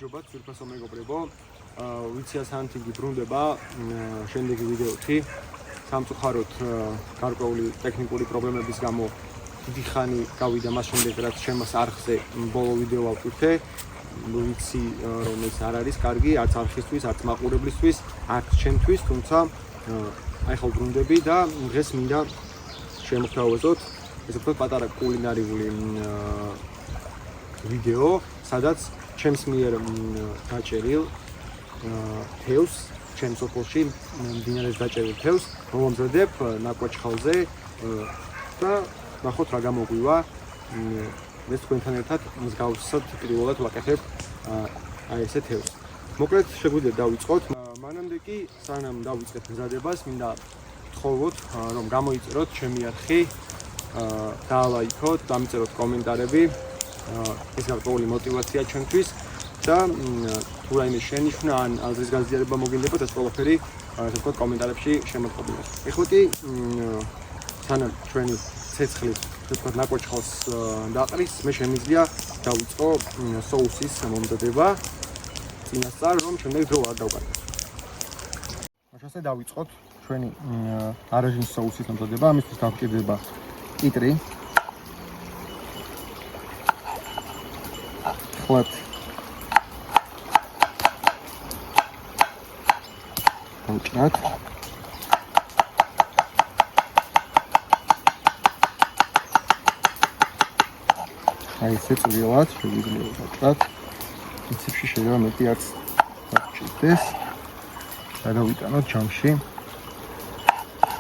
გამარჯობა, ძვირფასო მეგობრებო. ვიცი ასანთიგი ბრუნდება შემდეგი ვიდეოთი. სამწუხაროდ გარკვეული ტექნიკური პრობლემების გამო დიდი ხანი გავიდა მას შემდეგ, რაც ჩემს არხზე ბოლო ვიდეო ავტვირთე. ვიცი რომ ეს არ არის კარგი, არც არხისთვის, არც მაყურებლისთვის, არც ჩემთვის, თუმცა აი ხო ბრუნდები და დღეს მინდა შემოგთავაზოთ ესე ვთქვათ პატარა კულინარიული ვიდეო, სადაც ჩემს მიერ დაჭერილ თევზს, ჩემს სოფელში მდინარეს დაჭერილ თევზს მომზადებ ნაკვაჩხალზე და ნახოთ რა გამოგვივა. მე თქვენთან ერთად მსგავსად პირველად ვაკეთებ აი ესე თევზს. მოკლედ შეგვიძლია დავიწყოთ. მანამდე კი სანამ დავიწყებ მზადებას, მინდა გთხოვოთ რომ გამოიწეროთ ჩემი არხი, დაალაიქოთ, დამწეროთ კომენტარები. ეს გარკვეული мотиваცია ჩვენთვის და თუ რაიმე შენიშვნა ან აზრის გაზიარება მოგინდებათ, ეს ყველაფერი ასე ვთქვათ კომენტარებში შემოთხოვოთ. ეხლა კი სანამ ჩვენი ცეცხლი ასე ვთქვათ ნაკვაჩხალს დაყრის, მე შემიძლია დავიწყო соуსის მომზადება წინასწარ, რომ შემდეგ დრო არ დავკარგოთ. ასე დავიწყოთ ჩვენი არაჟნის соуსის მომზადება. ამისთვის გვჭირდება კიტრი, ხლებ, დავჭრათ, აი ესე წვრილად შეგვიძლია დავჭრათ. პრინციპში შეიძლება მეტი არც დავჭირდეს. გადავიტანოთ ჯამში.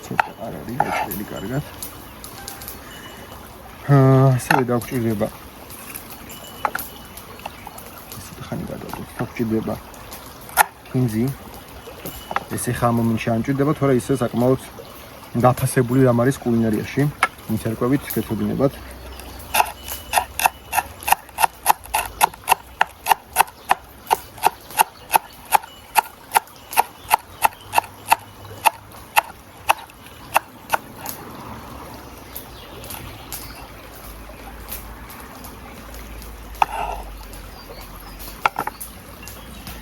ცოტა არ არის დაჭრილი კარგად. ასევე დავჭირდება გვჭირდება კინძი. ეს ახლა ამ მომენტში არ მჭირდება, თორე ისე საკმაოდ დაფასებული რამ არის კულინარიაში. მის ერკვევით გეცოდინებათ.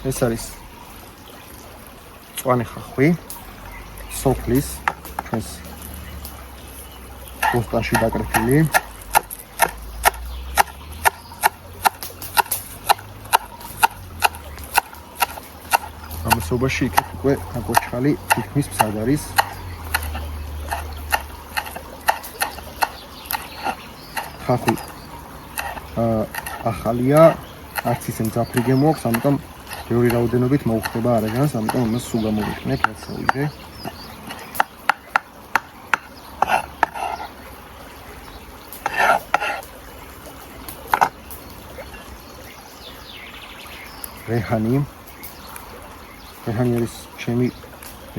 ეს არის წვანი ხახვი სოფლის ჩვენს ბოსტანში დაკრეფილი. ამასობაში იქით უკვე ნაკვაჩხალი თითქმის მცად არის. ხახვი ახალია, არც ისე მძაფრი გემოაქვს, ამიტომ ბევრი რაოდენობით მოუხდება არაგანს, ამიტომ ამას სულ გამოვიყენებ რაც ავიღე. რეჰანი არის ჩემი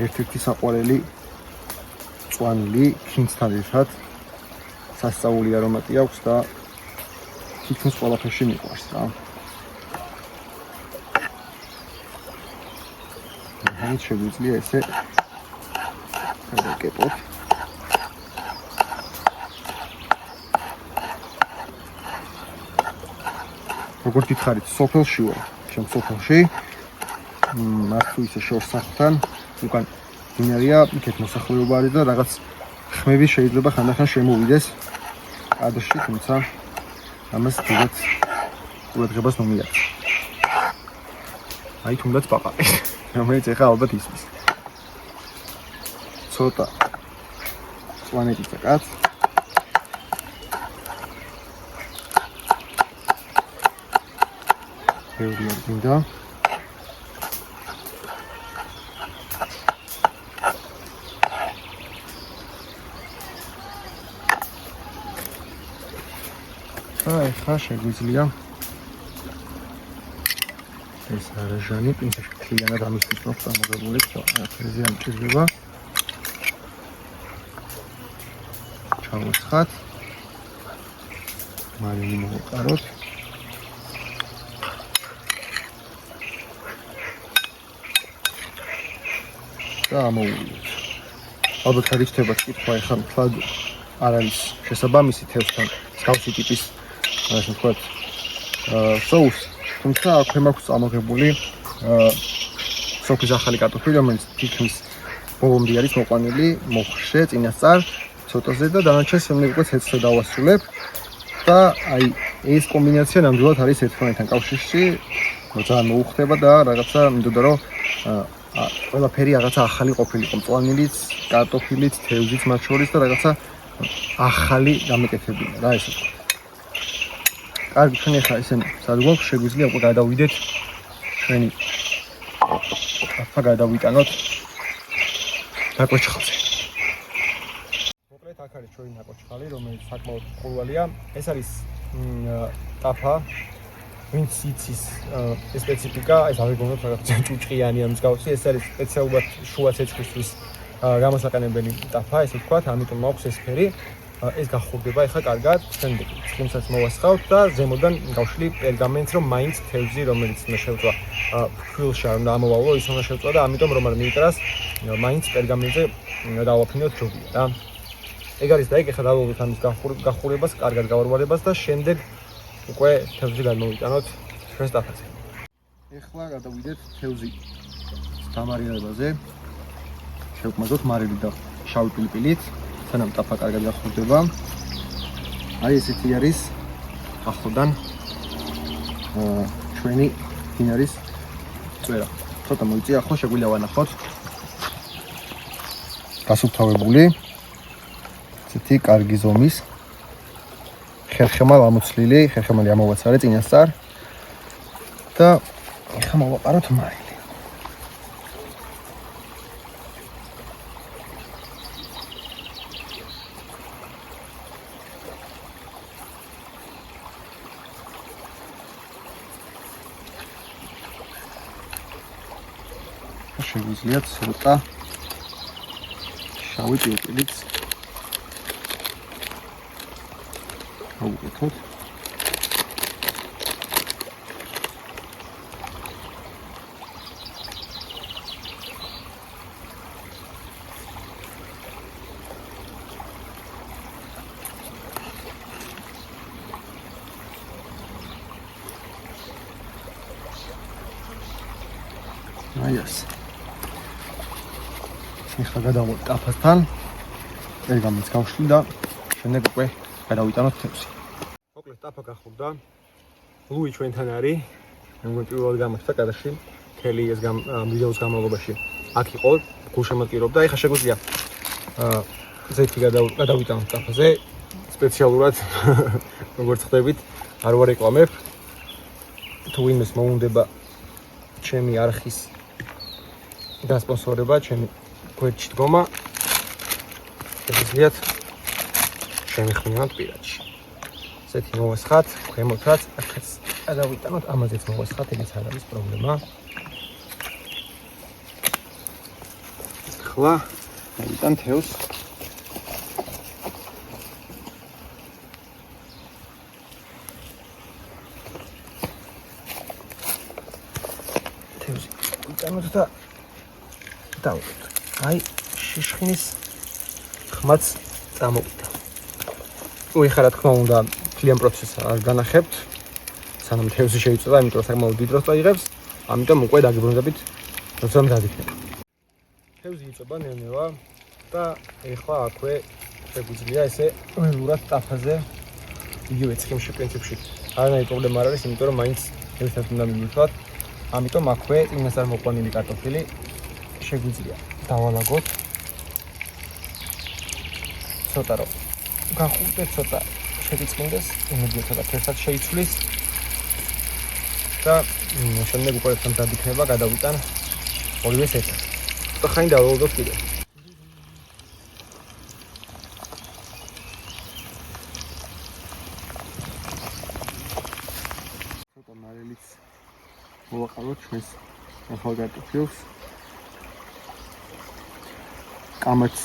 ერთ-ერთი საყვარელი წვანილი, ქინძთან ერთად სასწაული არომატი აქვს და თითქმის ყველაფერში მიყვარს რა. შეგვიძლია ესე გადაკეტოთ. როგორც გითხარით, სოფელში ვარ, ჩემ სოფელში. მართლა ისე შორს სახლთან, უკან მდინარეა, იქეთ მოსახლეობა არის და რაღაც ხმები შეიძლება ხანდახან შემოვიდეს კადრში, თუმცა ამას დიდად ყურადღებას მომიართ. აი თუნდაც პაყაყი. რომელიც ახლა ალბათ ისმის. ცოტა წვანეთი წაკაც. ბევრი არ გინდა. აი ხა შეგვიძლია ეს არაჟანი პრინციპში ქლიანად ამისთვის რომ გამოგებული ფერზე ამჭირდება. ჩავუცხათ. მარინი მოვყაროთ. და ამოვივლოთ. ალბათ გადიჩნდება კითხვა, ეხლა მთლად არ არის შესაბამისი თევზთან მსგავსი ტიპის ასე ვთქვათ соус. თუმცა აქვე მაქვს წამოღებული სოფლის ახალი კარტოფილი, რომელიც თითქმის ბოლომდე არის მოყვანილი, მოხრშე, წინასწარ, ცოტაზე და დანარჩენს შემდეგ უკვე ცეცხლზე დავასრულებ. და აი ეს კომბინაცია ნამდვილად არის ერთმანეთთან კავშირში, ძალიან მოუხდება და რაღაცა მინდოდა რომ ყველაფერი რაღაცა ახალი ყოფილიყო, მწვანილიც, კარტოფილიც, თევზიც მათ შორის და რაღაცა ახალი გამეკეთებინა რა ესე. კარგი, ჩვენ ახლა ესე სადღაც შეგვიძლია უკვე გადავიდეთ ჩვენი გადავიტანოთ ნაკოჩხალზე. მოკლედ აქ არის ჩვენი ნაკოჩხალი, რომელიც საკმაოდ ყურვალია. ეს არის ტაფა, ვინც იცის სპეციფიკა, ეს არ გქონდათ რაღაცა ჭუჭყიანი ან მსგავსი, ეს არის სპეციალურად შუა ცეცხლისთვის გამოსაყენებელი ტაფა, ესე ვთქვათ, ამიტომ მაქვს ეს ფერი. ეს გახურდება ახლა კარგად, შემდეგ ცხიმსაც მოვასხავთ და ზემოდან გავშლი პერგამენტს, რომ მაინც თევზი, რომელიც უნდა შევწვა ფქვილში არ უნდა ამოვალო, ის უნდა შევწვა და ამიტომ რომ არ მიიკრას, მაინც პერგამენტზე დავაფინოთ ჯობია რა. ეგ არის და ეგ ახლა დავუღოთ ამის გახურებას, კარგად გავარვარებას და შემდეგ უკვე თევზი გადმოვიტანოთ ჩვენს ტაფაზე. ეხლა გადავიდეთ თევზი დამარილებაზე. შევკმაძოთ მარილი და შავი პილპილით. სანამ ტაფა კარგად გახურდება. აი ესეთი არის ახლოდან ჩვენი დინარის წვერა. ცოტა მოიწია, ახლა შეგვიძლია ვანახოთ. გასუფთავებული. ესეთი კარგი ზომის ხერხემალ ამოცლილი, ხერხემალი ამოვაცარე წინასწარ და ეხლა მოვაყაროთ მარილი. შეგვიძლია ცოტა შავი პილპილიც გავუკეთოთ. აი ეს ეხლა გადავიდეთ ტაფასთან, პერგამენტს გავშლი და შემდეგ უკვე გადავიტანოთ თევზი. მოკლედ ტაფა გახურდა. ლუი ჩვენთან არის. მეგონი პირველად გამოსცა კადრში. მთელი ეს ვიდეოს განმავლობაში აქ იყო, გულშემატკივრობდა. ეხლა შეგვიძლია ზეთი გადავიტანოთ ტაფაზე. სპეციალურად როგორც ხდებით, არ ვარეკლამებ. თუ ვინმეს მოუნდება ჩემი არხის დასპონსორება, ჩემი გვერდში დგომა, შეგიძლიათ შემიხმიანოთ პირადში. ესეთი მოვასხათ, ქვემოთაც, აქაც გადავიტანოთ, ამაზეც მოვასხათ, ეგეც არ არის პრობლემა. ახლა დავიტან თევზს. თევზი ვიტანოთ და დავუყოთ. აი შიშხინის ხმაც წამოვიდა. ეხლა რა თქმა უნდა, მთლიან პროცესს არ განახებთ. სანამ თევზი შეიწვა, იმიტომ საკმაოდ დიდ დროს წაიღებს, ამიტომ უკვე დაგიბრუნდებით, როცა დაგიქნება. თევზი იწובה ნელ-ნელა და ეხლა აქვე შეგვიძლია ესე ველურად ტაფაზე იგივე ცხიმში პრინციპში არანაირი პრობლემა არ არის, იმიტომ რომ მაინც ერთად უნდა მივიწვათ. ამიტომ აქვე წინასწარ მოყვანილი კარტოფილი შეგვიძლია დავალაგოთ. ცოტა რომ გახურდეთ, ცოტა შეგიწყინდეს, იმედია ცოტა ფერსაც შეიცვლის და შემდეგ უკვე ერთად დაგიქნება, გადავიტან ორივეს ერთად. ცოტა ხანი დავალაგოთ კიდე. ცოტა მარილიც მოვაყაროთ ჩვენს ახალ კარტოფილს. კამაც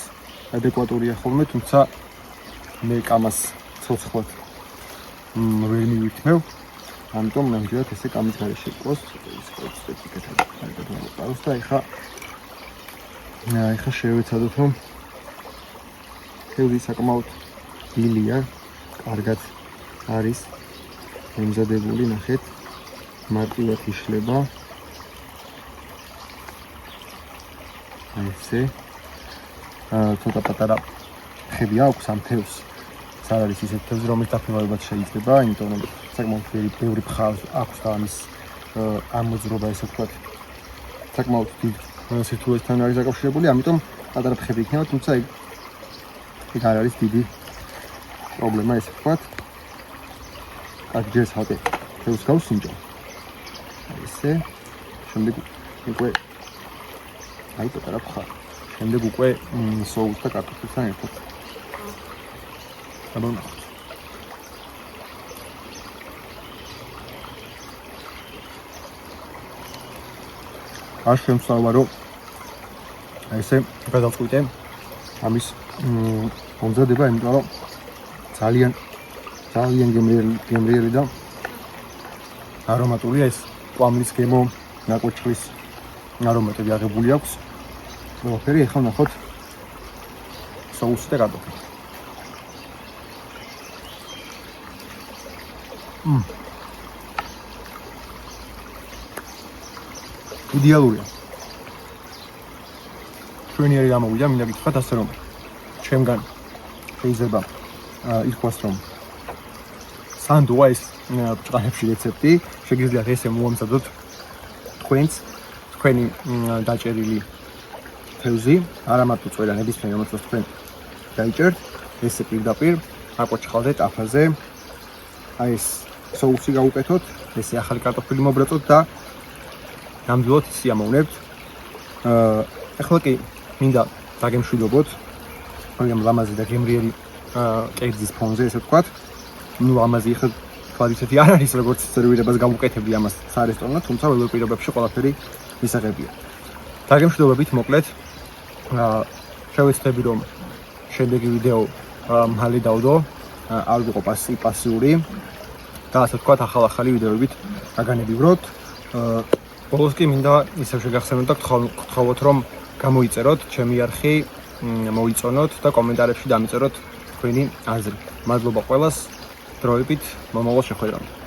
ადეკვატურია ხოლმე, თუმცა მე კამას ცოცხლად ვერ მივიქნევ, ამიტომ ნამდვილად ესე კამის გარეშე იყოს, ის სპეციფიკა კარგად მოვაყაროთ და ეხლა შევეცადოთ, რომ თევზი საკმაოდ დილია, კარგად არის მომზადებული, ნახეთ. მარტივად იშლება. აი ესე. ცოტა პატარა ხები აქვს ამ თევზს. არ არის ისეთ თევზი, რომლის დაფირავებაც შეიძლება, იმიტომ რომ საკმაოდ ბევრი ფხავს აქვს და ამის ამოძრობა, ესე ვთქვათ, საკმაოდ დიდ სირთულესთან არის დაკავშირებული, ამიტომ პატარა ფხები იქნება, თუმცა ეგ არ არის დიდი პრობლემა, ესე ვთქვათ. აქ ჯერ ხალხი თევზს გავსინჯო. აი ესე. შემდეგ უკვე აი პატარა ფხა. შემდეგ უკვე სოუსს და კარტოფილთან ერთად. აბანახოთ. არ შემსავალ რომ ესე გადავწყვიტე ამის მომზადება, იმიტომ რომ ძალიან გემრიელი და არომატულია ეს კვამლის გემო, ნაკვეთშლის არომატები აღებული აქვს. ყველაფერი ახლა ნახოთ სოუსი და კარტოფილი. იდეალურია. ჩვენიერი გამოვიდა, მინდა გითხრათ ასე რომ ჩემგან შეიძლება ითქვას რომ სანდოა ეს ბჭყალებში რეცეპტი, შეგიძლიათ ესე მოამზადოთ თქვენი დაჭერილი თევზი, არა მარტო წვერა ნებისმიერ რომელსაც თქვენ დაიჭერთ, ესე პირდაპირ აკოჩხალდე ტაფაზე. აი ეს სოუსი გაუკეთოთ, ესე ახალი კარტოფილი მობრაწოთ და ნამდვილად სიამოვნებთ. ახლა კი მინდა დაგემშვიდობოთ მაგრამ ლამაზი და გემრიელი კერძის ფონზე, ესე ვთქვათ. ნუ ლამაზი ხა თქვა ისეთი არ არის, როგორც სერვირებას გავუკეთებდი ამას სარესტორნო, თუმცა ველურ პირობებში ყველაფერი მისაღებია. დაგემშვიდობებით მოკლედ. შევეცდები რომ შემდეგი ვიდეო მალე დავდო, არ ვიყო პასიური და ასე ვთქვათ ახალი ვიდეოებით აგანებივროთ. ბოლოს კი მინდა ისევ შეგახსენოთ და გთხოვოთ რომ გამოიწეროთ ჩემი არხი, მოიწონოთ და კომენტარებში დამიწეროთ თქვენი აზრი. მადლობა ყველას, დროებით მომავალ შეხვედრამდე.